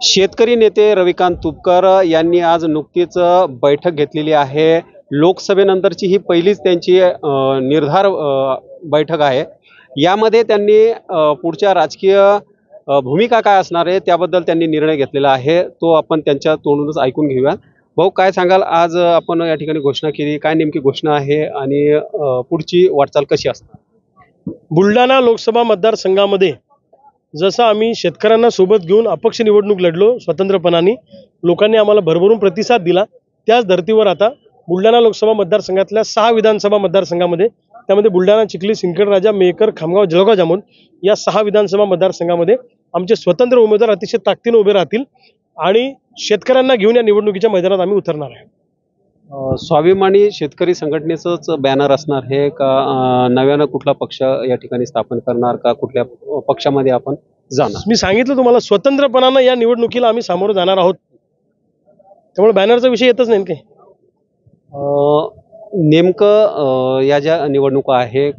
शेतकरी नेते रविकांत तुपकर यांनी आज नुकतीच बैठक घेतलेली आहे। लोकसभेनंतरची ही पहिलीच त्यांची निर्धार बैठक आहे। यामध्ये त्यांनी पुढच्या राजकीय भूमिका काय असणार आहे त्याबद्दल त्यांनी निर्णय घेतलेला आहे। तो आपण त्यांच्या तोंडूनच ऐकून घेऊया। भाऊ, काय सांगाल? आज आपण या ठिकाणी घोषणा केली, काय नेमकी घोषणा आहे आणि पुढची वाटचाल कशी असणार? बुलढाणा लोकसभा मतदारसंघामध्ये जसं आम्ही शेतकऱ्यांना सोबत घेऊन अपक्ष निवडणूक लढलो स्वतंत्रपणाने, लोकांनी आम्हाला भरभरून प्रतिसाद दिला। त्याच धर्तीवर आता बुलढाणा लोकसभा मतदारसंघातल्या 6 विधानसभा मतदारसंघामध्ये, त्यामध्ये बुलढाणा, चिखली, सिंदखेड राजा, मेहकर, खामगाव, जळगाव, जामोद या 6 विधानसभा मतदारसंघामध्ये आमचे स्वतंत्र उमेदवार अतिशय ताकदीने उभे राहतील आणि शेतकऱ्यांना घेऊन या निवडणुकीच्या मैदानात आम्ही उतरणार आहे। स्वाभिमानी शेतकरी संघटनेचंच बॅनर असणार हे का नव्यानं कुठला पक्ष या ठिकाणी स्थापन करणार का कुठल्या पक्षामध्ये आपण जाणार? मी सांगितलं तुम्हाला, स्वतंत्रपणानं या निवडणुकीला आम्ही सामोरं जाणार आहोत, त्यामुळे बॅनरचा विषय येतच नाही काही। नेमकं या ज्या निवडणुका आहे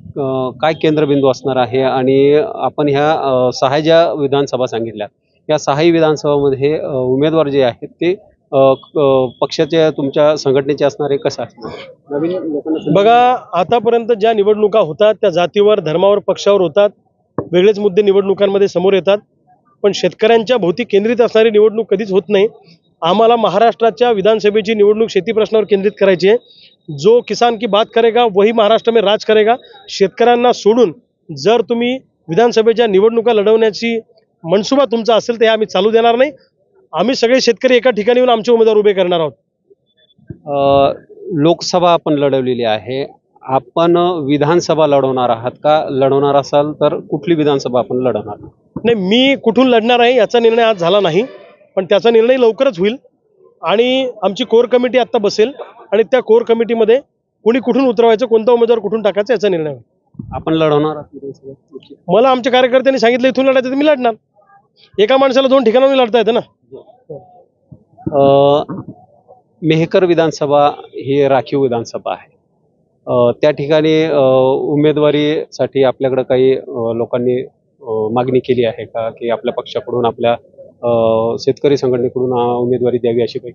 काय केंद्रबिंदू असणार आहे आणि आपण ह्या 6 ज्या विधानसभा सांगितल्या या 6 विधानसभामध्ये उमेदवार जे आहेत ते पक्षाचे तुमच्या संघटनेचे असणार आहे, कसं असणार? नवीन लोकांना बघा, आतापर्यंत ज्या निवडणुका होतात त्या जातीवर, धर्मावर, पक्षावर होतात, वेगळेच मुद्दे निवडणुकांमध्ये समोर येतात, पण शेतकऱ्यांच्या भोवती केंद्रित असणारी निवडणूक कधीच होत नाही। आम्हाला महाराष्ट्राच्या विधानसभेची निवडणूक शेती प्रश्नावर केंद्रित करायची आहे। जो किसान की बात करेगा वही महाराष्ट्र में राज करेगा। शेतकऱ्यांना सोडून जर तुम्ही विधानसभेच्या निवडणुका लढवण्याची मनसुबा तुमचा असेल तर हे आम्ही चालू देणार नाही। आम्ही सगळे शेतकरी एका ठिकाणी येऊन आमचे उमेदवार उभे करणार आहोत। लोकसभा आपण लढवलेली आहे, आपण विधानसभा लढवणार आहात का? लढवणार असाल तर कुठली विधानसभा आपण लढवणार? नाही, मी कुठून लढणार आहे याचा निर्णय आज झाला नाही, पण त्याचा निर्णय लवकरच होईल आणि आमची कोर कमिटी आता बसेल आणि त्या कोर कमिटीमध्ये कोणी कुठून उतरवायचं, कोणता उमेदवार कुठून टाकायचा याचा निर्णय होईल। आपण लढवणार आहात विधानसभा? मला आमच्या कार्यकर्त्यांनी सांगितलं इथून लढायचं तर मी लढणार। एका माणसाला 2 ठिकाणाहून लढता येतं ना। मेहकर विधानसभा ही राखीव विधानसभा आहे, त्या ठिकाणी उमेदवारीसाठी आपल्याकडे काही लोकांनी मागणी केली आहे का की आपल्या पक्षाकडून आपल्या शेतकरी संघटनेकडून उमेदवारी द्यावी अशी काही?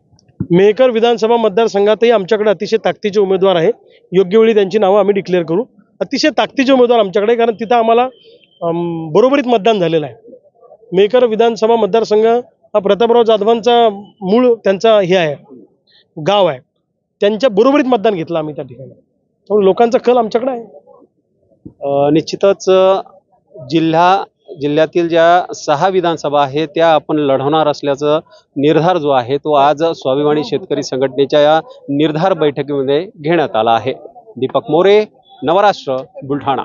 मेहकर विधानसभा मतदारसंघातही आमच्याकडे अतिशय ताकदीचे उमेदवार आहे। योग्य वेळी त्यांची नावं आम्ही डिक्लेअर करू। अतिशय ताकदीचे उमेदवार आमच्याकडे, कारण तिथं आम्हाला बरोबरीत मतदान झालेलं आहे। मेहकर विधानसभा मतदारसंघ हा प्रतापराव जाधवांचा मूळ त्यांचा हे आहे, गाव आहे, त्यांच्या बरोबरीत मतदान घेतलं आम्ही त्या ठिकाणी, त्यामुळे लोकांचा कल आमच्याकडे आहे। निश्चितच जिल्ह्यातील ज्या 6 विधानसभा आहेत त्या आपण लढवणार असल्याचा निर्धार जो आहे तो आज स्वाभिमानी शेतकरी संघटनेच्या या निर्धार बैठकीमध्ये घेण्यात आला आहे। दीपक मोरे, नवराष्ट्र, बुलढाणा।